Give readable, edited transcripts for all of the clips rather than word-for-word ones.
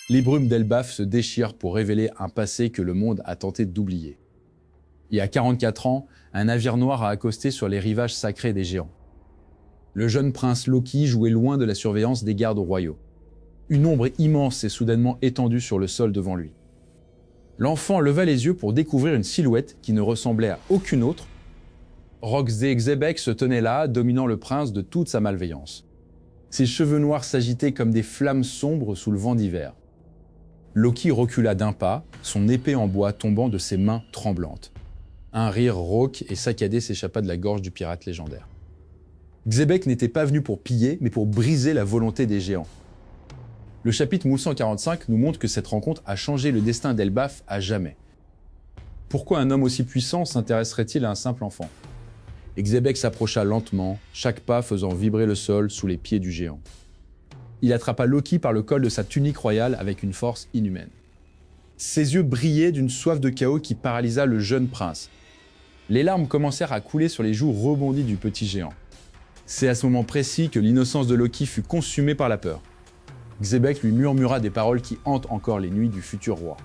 Les brumes d'Elbaf se déchirent pour révéler un passé que le monde a tenté d'oublier. Il y a 44 ans, un navire noir a accosté sur les rivages sacrés des géants. Le jeune prince Loki jouait loin de la surveillance des gardes royaux. Une ombre immense s'est soudainement étendue sur le sol devant lui. L'enfant leva les yeux pour découvrir une silhouette qui ne ressemblait à aucune autre. Roxé Xebec se tenait là, dominant le prince de toute sa malveillance. Ses cheveux noirs s'agitaient comme des flammes sombres sous le vent d'hiver. Loki recula d'un pas, son épée en bois tombant de ses mains tremblantes. Un rire rauque et saccadé s'échappa de la gorge du pirate légendaire. Xebec n'était pas venu pour piller, mais pour briser la volonté des géants. Le chapitre 1145 nous montre que cette rencontre a changé le destin d'Elbaf à jamais. Pourquoi un homme aussi puissant s'intéresserait-il à un simple enfant? Xebec s'approcha lentement, chaque pas faisant vibrer le sol sous les pieds du géant. Il attrapa Loki par le col de sa tunique royale avec une force inhumaine. Ses yeux brillaient d'une soif de chaos qui paralysa le jeune prince. Les larmes commencèrent à couler sur les joues rebondies du petit géant. C'est à ce moment précis que l'innocence de Loki fut consumée par la peur. Xebec lui murmura des paroles qui hantent encore les nuits du futur roi.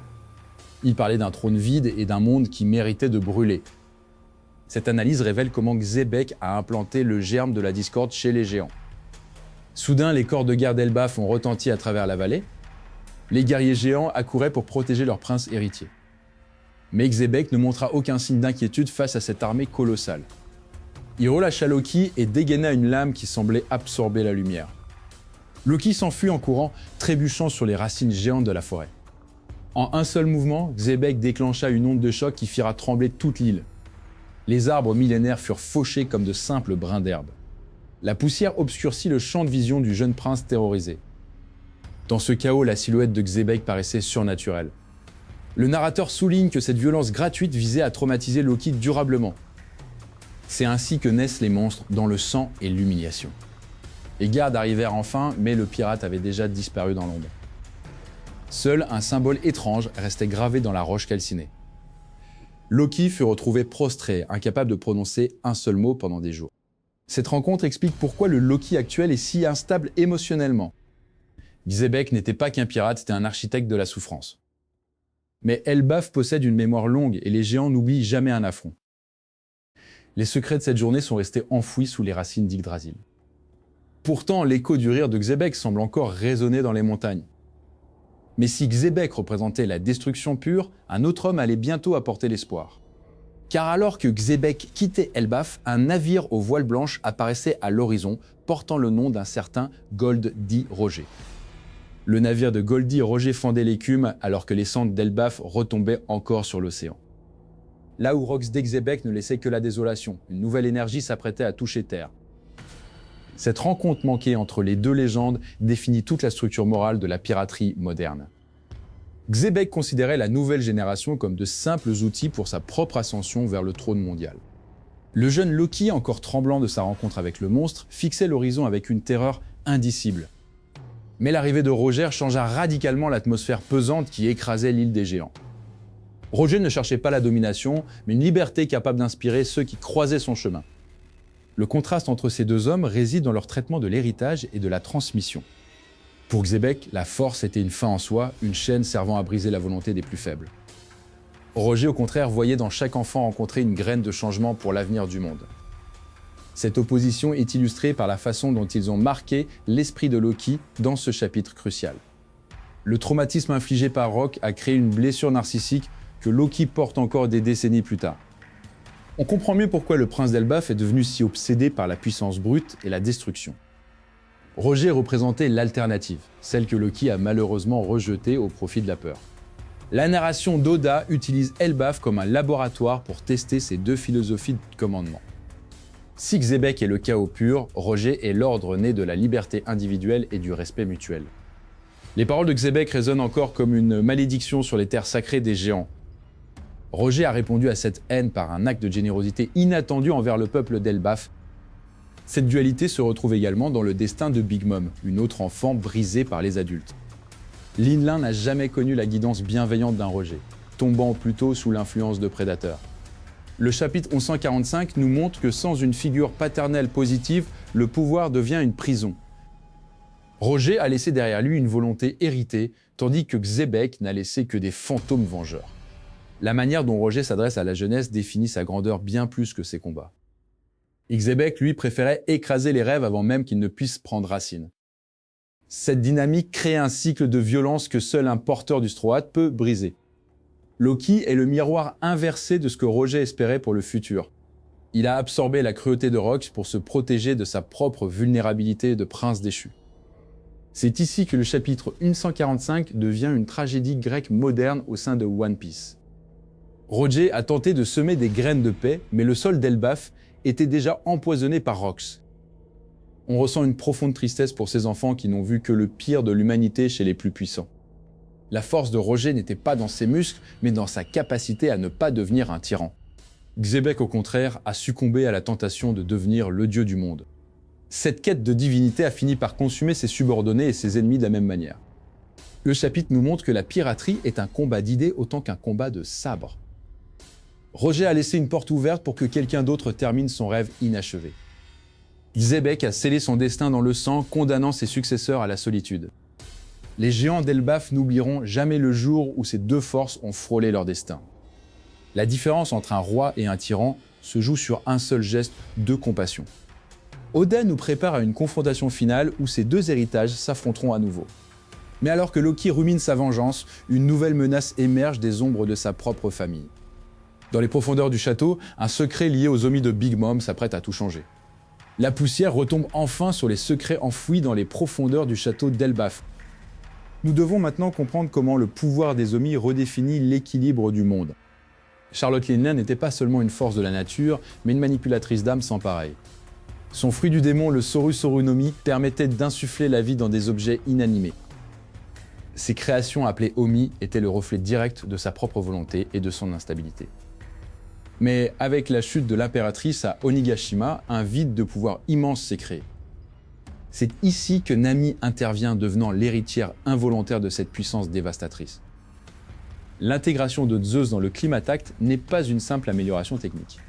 Il parlait d'un trône vide et d'un monde qui méritait de brûler. Cette analyse révèle comment Xebec a implanté le germe de la discorde chez les géants. Soudain, les corps de guerre d'Elbaf ont retenti à travers la vallée. Les guerriers géants accouraient pour protéger leur prince héritier. Mais Xebec ne montra aucun signe d'inquiétude face à cette armée colossale. Il relâcha Loki et dégaina une lame qui semblait absorber la lumière. Loki s'enfuit en courant, trébuchant sur les racines géantes de la forêt. En un seul mouvement, Xebec déclencha une onde de choc qui fera trembler toute l'île. Les arbres millénaires furent fauchés comme de simples brins d'herbe. La poussière obscurcit le champ de vision du jeune prince terrorisé. Dans ce chaos, la silhouette de Xebec paraissait surnaturelle. Le narrateur souligne que cette violence gratuite visait à traumatiser Loki durablement. C'est ainsi que naissent les monstres, dans le sang et l'humiliation. Les gardes arrivèrent enfin, mais le pirate avait déjà disparu dans l'ombre. Seul un symbole étrange restait gravé dans la roche calcinée. Loki fut retrouvé prostré, incapable de prononcer un seul mot pendant des jours. Cette rencontre explique pourquoi le Loki actuel est si instable émotionnellement. Xebec n'était pas qu'un pirate, c'était un architecte de la souffrance. Mais Elbaf possède une mémoire longue et les géants n'oublient jamais un affront. Les secrets de cette journée sont restés enfouis sous les racines d'Yggdrasil. Pourtant, l'écho du rire de Xebec semble encore résonner dans les montagnes. Mais si Xebec représentait la destruction pure, un autre homme allait bientôt apporter l'espoir. Car alors que Xebec quittait Elbaf, un navire aux voiles blanches apparaissait à l'horizon, portant le nom d'un certain Gold-D Roger. Le navire de Gold-D Roger fendait l'écume alors que les cendres d'Elbaf retombaient encore sur l'océan. Là où Rox d'Xebec ne laissait que la désolation, une nouvelle énergie s'apprêtait à toucher terre. Cette rencontre manquée entre les deux légendes définit toute la structure morale de la piraterie moderne. Xebec considérait la nouvelle génération comme de simples outils pour sa propre ascension vers le trône mondial. Le jeune Loki, encore tremblant de sa rencontre avec le monstre, fixait l'horizon avec une terreur indicible. Mais l'arrivée de Roger changea radicalement l'atmosphère pesante qui écrasait l'île des géants. Roger ne cherchait pas la domination, mais une liberté capable d'inspirer ceux qui croisaient son chemin. Le contraste entre ces deux hommes réside dans leur traitement de l'héritage et de la transmission. Pour Xebec, la force était une fin en soi, une chaîne servant à briser la volonté des plus faibles. Roger, au contraire, voyait dans chaque enfant rencontrer une graine de changement pour l'avenir du monde. Cette opposition est illustrée par la façon dont ils ont marqué l'esprit de Loki dans ce chapitre crucial. Le traumatisme infligé par Rock a créé une blessure narcissique que Loki porte encore des décennies plus tard. On comprend mieux pourquoi le prince d'Elbaf est devenu si obsédé par la puissance brute et la destruction. Roger représentait l'alternative, celle que Loki a malheureusement rejetée au profit de la peur. La narration d'Oda utilise Elbaf comme un laboratoire pour tester ces deux philosophies de commandement. Si Xebec est le chaos pur, Roger est l'ordre né de la liberté individuelle et du respect mutuel. Les paroles de Xebec résonnent encore comme une malédiction sur les terres sacrées des géants. Roger a répondu à cette haine par un acte de générosité inattendu envers le peuple d'Elbaf. Cette dualité se retrouve également dans le destin de Big Mom, une autre enfant brisée par les adultes. Linlin n'a jamais connu la guidance bienveillante d'un Roger, tombant plutôt sous l'influence de prédateurs. Le chapitre 1145 nous montre que sans une figure paternelle positive, le pouvoir devient une prison. Roger a laissé derrière lui une volonté héritée, tandis que Xebec n'a laissé que des fantômes vengeurs. La manière dont Roger s'adresse à la jeunesse définit sa grandeur bien plus que ses combats. Xebec, lui, préférait écraser les rêves avant même qu'ils ne puissent prendre racine. Cette dynamique crée un cycle de violence que seul un porteur du Strohat peut briser. Loki est le miroir inversé de ce que Roger espérait pour le futur. Il a absorbé la cruauté de Rox pour se protéger de sa propre vulnérabilité de prince déchu. C'est ici que le chapitre 1145 devient une tragédie grecque moderne au sein de One Piece. Roger a tenté de semer des graines de paix, mais le sol d'Elbaf était déjà empoisonné par Rox. On ressent une profonde tristesse pour ces enfants qui n'ont vu que le pire de l'humanité chez les plus puissants. La force de Roger n'était pas dans ses muscles, mais dans sa capacité à ne pas devenir un tyran. Xebec, au contraire, a succombé à la tentation de devenir le dieu du monde. Cette quête de divinité a fini par consumer ses subordonnés et ses ennemis de la même manière. Le chapitre nous montre que la piraterie est un combat d'idées autant qu'un combat de sabre. Roger a laissé une porte ouverte pour que quelqu'un d'autre termine son rêve inachevé. Xebec a scellé son destin dans le sang, condamnant ses successeurs à la solitude. Les géants d'Elbaf n'oublieront jamais le jour où ces deux forces ont frôlé leur destin. La différence entre un roi et un tyran se joue sur un seul geste de compassion. Oda nous prépare à une confrontation finale où ces deux héritages s'affronteront à nouveau. Mais alors que Loki rumine sa vengeance, une nouvelle menace émerge des ombres de sa propre famille. Dans les profondeurs du château, un secret lié aux omis de Big Mom s'apprête à tout changer. La poussière retombe enfin sur les secrets enfouis dans les profondeurs du château d'Elbaf. Nous devons maintenant comprendre comment le pouvoir des omis redéfinit l'équilibre du monde. Charlotte Linley n'était pas seulement une force de la nature, mais une manipulatrice d'âme sans pareil. Son fruit du démon, le Soru Sorunomi, permettait d'insuffler la vie dans des objets inanimés. Ces créations appelées Omi étaient le reflet direct de sa propre volonté et de son instabilité. Mais avec la chute de l'impératrice à Onigashima, un vide de pouvoir immense s'est créé. C'est ici que Nami intervient, devenant l'héritière involontaire de cette puissance dévastatrice. L'intégration de Zeus dans le Climatact n'est pas une simple amélioration technique.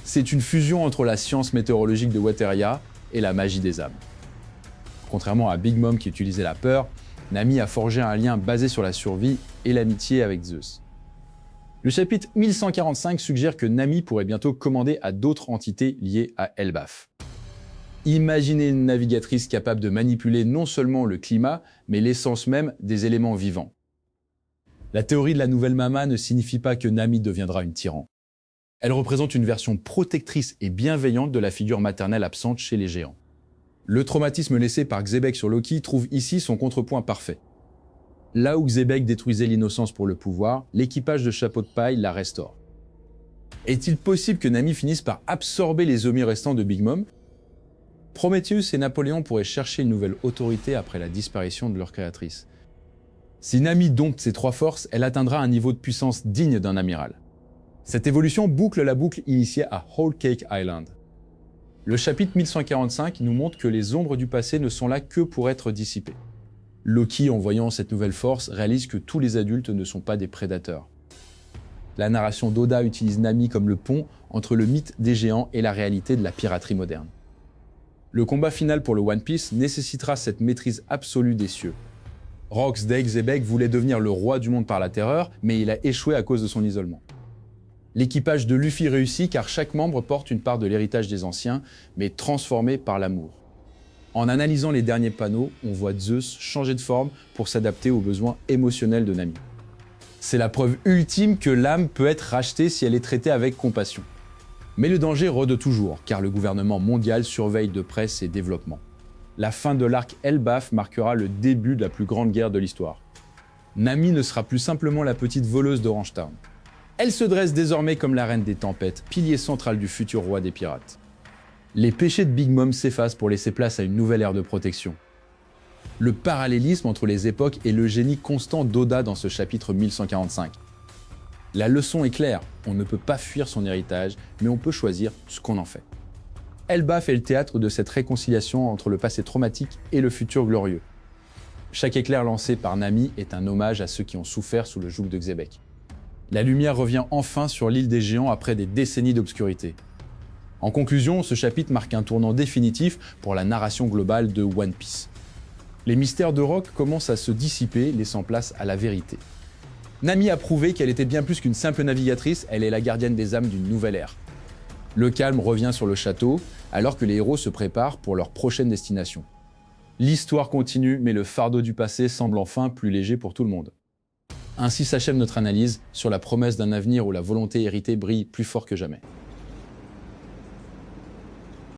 C'est une fusion entre la science météorologique de Wateria et la magie des âmes. Contrairement à Big Mom qui utilisait la peur, Nami a forgé un lien basé sur la survie et l'amitié avec Zeus. Le chapitre 1145 suggère que Nami pourrait bientôt commander à d'autres entités liées à Elbaf. Imaginez une navigatrice capable de manipuler non seulement le climat, mais l'essence même des éléments vivants. La théorie de la nouvelle Mama ne signifie pas que Nami deviendra une tyran. Elle représente une version protectrice et bienveillante de la figure maternelle absente chez les géants. Le traumatisme laissé par Xebec sur Loki trouve ici son contrepoint parfait. Là où Xebec détruisait l'innocence pour le pouvoir, l'équipage de Chapeau de Paille la restaure. Est-il possible que Nami finisse par absorber les omis restants de Big Mom ? Prometheus et Napoléon pourraient chercher une nouvelle autorité après la disparition de leur créatrice. Si Nami dompte ces trois forces, elle atteindra un niveau de puissance digne d'un amiral. Cette évolution boucle la boucle initiée à Whole Cake Island. Le chapitre 1145 nous montre que les ombres du passé ne sont là que pour être dissipées. Loki, en voyant cette nouvelle force, réalise que tous les adultes ne sont pas des prédateurs. La narration d'Oda utilise Nami comme le pont entre le mythe des géants et la réalité de la piraterie moderne. Le combat final pour le One Piece nécessitera cette maîtrise absolue des cieux. Rox Xebec voulait devenir le roi du monde par la terreur, mais il a échoué à cause de son isolement. L'équipage de Luffy réussit car chaque membre porte une part de l'héritage des anciens, mais transformé par l'amour. En analysant les derniers panneaux, on voit Zeus changer de forme pour s'adapter aux besoins émotionnels de Nami. C'est la preuve ultime que l'âme peut être rachetée si elle est traitée avec compassion. Mais le danger rôde toujours, car le gouvernement mondial surveille de près ses développements. La fin de l'arc Elbaf marquera le début de la plus grande guerre de l'histoire. Nami ne sera plus simplement la petite voleuse d'Orange Town. Elle se dresse désormais comme la reine des tempêtes, pilier central du futur roi des pirates. Les péchés de Big Mom s'effacent pour laisser place à une nouvelle ère de protection. Le parallélisme entre les époques est le génie constant d'Oda dans ce chapitre 1145. La leçon est claire, on ne peut pas fuir son héritage, mais on peut choisir ce qu'on en fait. Elbaf est le théâtre de cette réconciliation entre le passé traumatique et le futur glorieux. Chaque éclair lancé par Nami est un hommage à ceux qui ont souffert sous le joug de Xebec. La lumière revient enfin sur l'île des géants après des décennies d'obscurité. En conclusion, ce chapitre marque un tournant définitif pour la narration globale de One Piece. Les mystères de Rock commencent à se dissiper, laissant place à la vérité. Nami a prouvé qu'elle était bien plus qu'une simple navigatrice, elle est la gardienne des âmes d'une nouvelle ère. Le calme revient sur le château, alors que les héros se préparent pour leur prochaine destination. L'histoire continue, mais le fardeau du passé semble enfin plus léger pour tout le monde. Ainsi s'achève notre analyse sur la promesse d'un avenir où la volonté héritée brille plus fort que jamais.